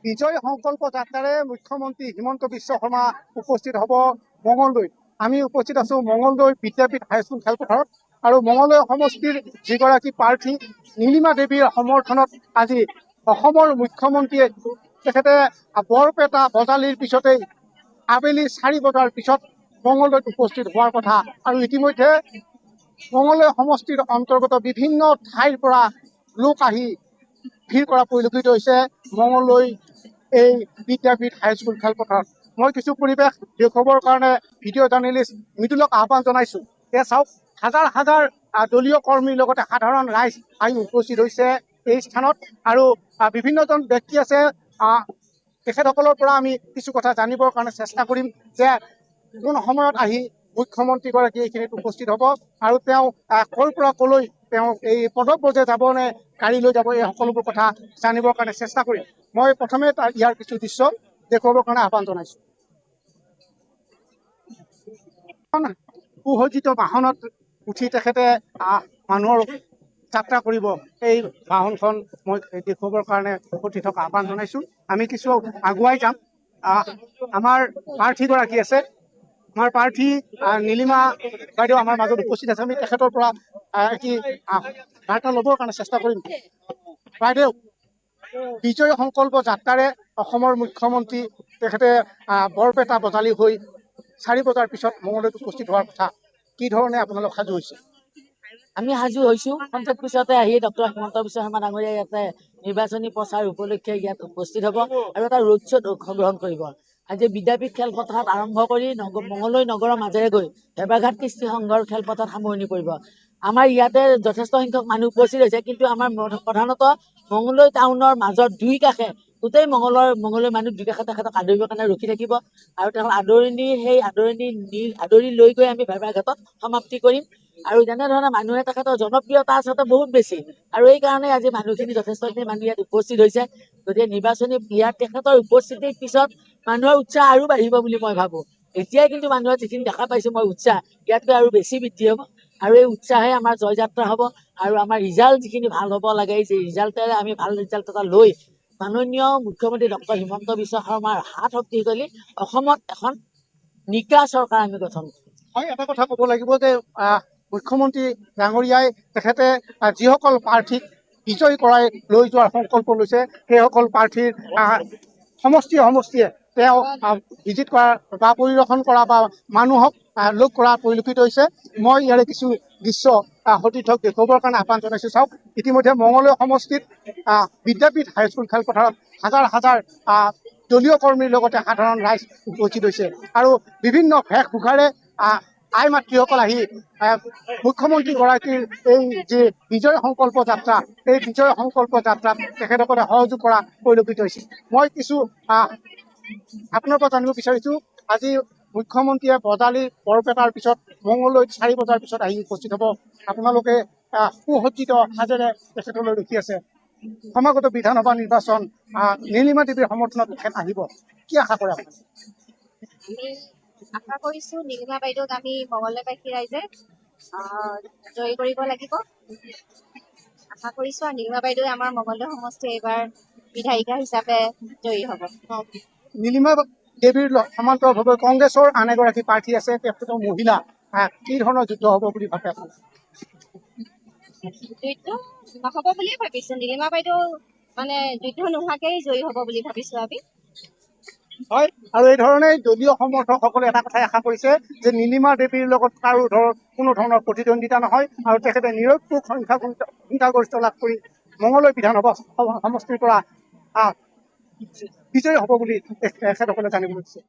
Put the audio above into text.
বিজয় সংকল্প যাত্ৰাৰে মুখ্যমন্ত্ৰী হিমন্ত বিশ্ব শৰ্মা উপস্থিত হ'ব মঙলদৈত। আমি উপস্থিত আছো মঙলদৈ বিদ্যাপীঠ হাইস্কুল খেলপথাৰত আৰু মঙলদৈ সমষ্টিৰ যিগৰাকী প্ৰাৰ্থী নীলিমা দেৱীৰ সমৰ্থনত আজি অসমৰ মুখ্যমন্ত্ৰীয়ে তেখেতে বৰপেটা বজালিৰ পিছতেই আবেলি 4 বজাৰ পিছত মঙলদৈত উপস্থিত হোৱাৰ কথা। আৰু ইতিমধ্যে মঙলদৈ সমষ্টিৰ অন্তৰ্গত বিভিন্ন ঠাইৰ পৰা লোক আহি ভিৰ কৰা পৰিলক্ষিত হৈছে মঙলদৈ এই বিদ্যাপীঠ হাইস্কুল খেলপথাৰত। মই কিছু পৰিৱেশ দেখুৱাবৰ কাৰণে ভিডিঅ' জাৰ্নেলিষ্ট মৃদুলক আহ্বান জনাইছোঁ। এয়া চাওক, হাজাৰ হাজাৰ দলীয় কৰ্মীৰ লগতে সাধাৰণ ৰাইজ আহি উপস্থিত হৈছে এই স্থানত। আৰু বিভিন্নজন ব্যক্তি আছে, তেখেতসকলৰ পৰা আমি কিছু কথা জানিবৰ কাৰণে চেষ্টা কৰিম যে কোন সময়ত আহি মুখ্যমন্ত্ৰীগৰাকী এইখিনিত উপস্থিত হ'ব আৰু তেওঁ ক'ৰ পৰা ক'লৈ তেওঁ এই পদক বজাই যাব নে গাড়ী লৈ যাব, এই সকলোবোৰ কথা জানিবৰ কাৰণে চেষ্টা কৰিম। মই প্ৰথমে ইয়াৰ কিছু দৃশ্য দেখুৱাবৰ কাৰণে আহ্বান জনাইছোঁ। সুসজ্জিত বাহনত উঠি তেখেতে মানুহৰ যাত্ৰা কৰিব, এই বাহনখন মই দেখুৱাবৰ কাৰণে উঠি থকা আহ্বান জনাইছোঁ। আমি কিছু আগুৱাই যাম। আমাৰ প্ৰাৰ্থীগৰাকী আছে, আমাৰ প্ৰাৰ্থী নীলিমা বাইদেউ আমাৰ মাজত উপস্থিত আছে। আমি তেখেতৰ পৰা এটি বাৰ্তা ল'বৰ কাৰণে চেষ্টা কৰিম। বাইদেউ, বিজয় সংকল্প যাত্ৰাৰে অসমৰ মুখ্যমন্ত্ৰী তেখেতে বৰপেটা বজালি হৈ 4 বজাৰ পিছত মঙলদৈত উপস্থিত হোৱাৰ কথা। কি ধৰণে আপোনালোক সাজু হৈছে? আমি সাজু হৈছোঁ। সন্ধিয়া পিছতে আহি ডক্টৰ হিমন্ত বিশ্ব শৰ্মা ডাঙৰীয়া ইয়াতে নিৰ্বাচনী প্ৰচাৰ উপলক্ষে ইয়াত উপস্থিত হ'ব আৰু এটা ৰোড শ্ব'ত অংশগ্ৰহণ কৰিব। আজি বিদ্যাপীঠ খেলপথাৰত আৰম্ভ কৰি মঙলদৈ নগৰৰ মাজেৰে গৈ হেবাঘাট কৃষ্টি সংঘৰ খেলপথাৰত সামৰণি পৰিব। আমাৰ ইয়াতে যথেষ্ট সংখ্যক মানুহ উপস্থিত হৈছে, কিন্তু আমাৰ প্ৰধানতঃ মঙলদৈ টাউনৰ মাজৰ দুই কাষে গোটেই মঙলদৈ মানুহ দুই কাষে তেখেতক আদৰিবৰ কাৰণে ৰখি থাকিব আৰু তেওঁ আদৰি লৈ গৈ আমি হেবাঘাটত সমাপ্তি কৰিম। আৰু যেনেধৰণে মানুহে তেখেতৰ জনপ্ৰিয়তা আচলতে বহুত বেছি, আৰু এই কাৰণে আজি মানুহখিনি যথেষ্টখিনি মানুহ ইয়াত উপস্থিত হৈছে। গতিকে নিৰ্বাচনী ইয়াত তেখেতৰ উপস্থিতিৰ পিছত মানুহৰ উৎসাহ আৰু বাঢ়িব বুলি মই ভাবোঁ। এতিয়াই কিন্তু মানুহৰ যিখিনি দেখা পাইছোঁ মই উৎসাহ ইয়াতকৈ আৰু বেছি বৃদ্ধি হ'ব, আৰু এই উৎসাহে আমাৰ জয়যাত্ৰা হ'ব। আৰু আমাৰ ৰিজাল্ট যিখিনি ভাল হ'ব লাগে, এই ৰিজাল্টেৰে আমি ভাল ৰিজাল্ট এটা লৈ মাননীয় মুখ্যমন্ত্ৰী ডক্টৰ হিমন্ত বিশ্ব শৰ্মাৰ হাত শক্তি কৰি অসমত এখন নিকা চৰকাৰ আমি গঠন কৰিম। হয়, এটা কথা ক'ব লাগিব যে মুখ্যমন্ত্ৰী ডাঙৰীয়াই তেখেতে যিসকল প্ৰাৰ্থীক বিজয় কৰাই লৈ যোৱাৰ সংকল্প লৈছে, সেইসকল প্ৰাৰ্থীৰ সমষ্টিয়ে তেওঁ ভিজিট কৰা বা পৰিদৰ্শন কৰা বা মানুহক লগ কৰা পৰিলক্ষিত হৈছে। মই ইয়াৰে কিছু দৃশ্য সতীৰ্থক দেখুৱাবৰ কাৰণে আহ্বান জনাইছোঁ। চাওক, ইতিমধ্যে মঙলদৈ সমষ্টিত বিদ্যাপীঠ হাইস্কুল খেলপথাৰত হাজাৰ হাজাৰ দলীয় কৰ্মীৰ লগতে সাধাৰণ ৰাইজ উপস্থিত হৈছে আৰু বিভিন্ন বেশভূষাৰে আই মাতৃসকল আহি মুখ্যমন্ত্ৰীগৰাকীৰ এই যি বিজয় সংকল্প যাত্ৰা, এই বিজয় সংকল্প যাত্ৰাত তেখেতসকলে সহযোগ কৰা পৰিলক্ষিত হৈছে। মই কিছু আপোনাৰ পৰা জানিব বিচাৰিছোঁ, আজি মুখ্যমন্ত্ৰীয়ে বজালি বৰপেটাৰ পিছত মঙলদৈত 4 বজাৰ পিছত আহি উপস্থিত হ'ব। আপোনালোকে সুসজ্জিত সাজেৰে তেখেতলৈ ৰখি আছে। সমাগত বিধানসভা নিৰ্বাচন নীলিমা দেৱীৰ সমৰ্থনত তেখেত আহিব, কি আশা কৰে আপুনি? আশা কৰিছোঁ নীলিমা বাইদেউক আমি মঙলদৈবাসী ৰাইজে জয়ী কৰিব লাগিব। আশা কৰিছোঁ আৰু নীলিমা বাইদেৱে আমাৰ মঙলদৈ সমষ্টি এইবাৰ বিধায়িকা হিচাপে জয়ী হ'ব। নীলিমা দেৱীৰ সমান্তৰালভাৱে কংগ্ৰেছৰ আন এগৰাকী প্ৰাৰ্থী আছে, তেখেতৰ মহিলা। কি ধৰণৰ যুদ্ধ হ'ব বুলি ভাবে আপুনি? যুদ্ধ নহ'ব বুলিয়ে ভাবিছোঁ। নীলিমা বাইদেউ যুদ্ধ নোহোৱাকেই জয়ী হ'ব বুলি ভাবিছোঁ আমি। হয়, আৰু এই ধৰণে দলীয় সমৰ্থকসকলে এটা কথাই আশা কৰিছে যে নীলিমা দেৱীৰ লগত কাৰো কোনো ধৰণৰ প্ৰতিদ্বন্দ্বিতা নহয় আৰু তেখেতে নিৰপেক্ষ সংখ্যাগৰিষ্ঠ লাভ কৰি মঙলদৈ বিধানসভা সমষ্টিৰ পৰা বিজয়ী হ'ব বুলি তেখেতসকলে জানিবলৈ দিছে।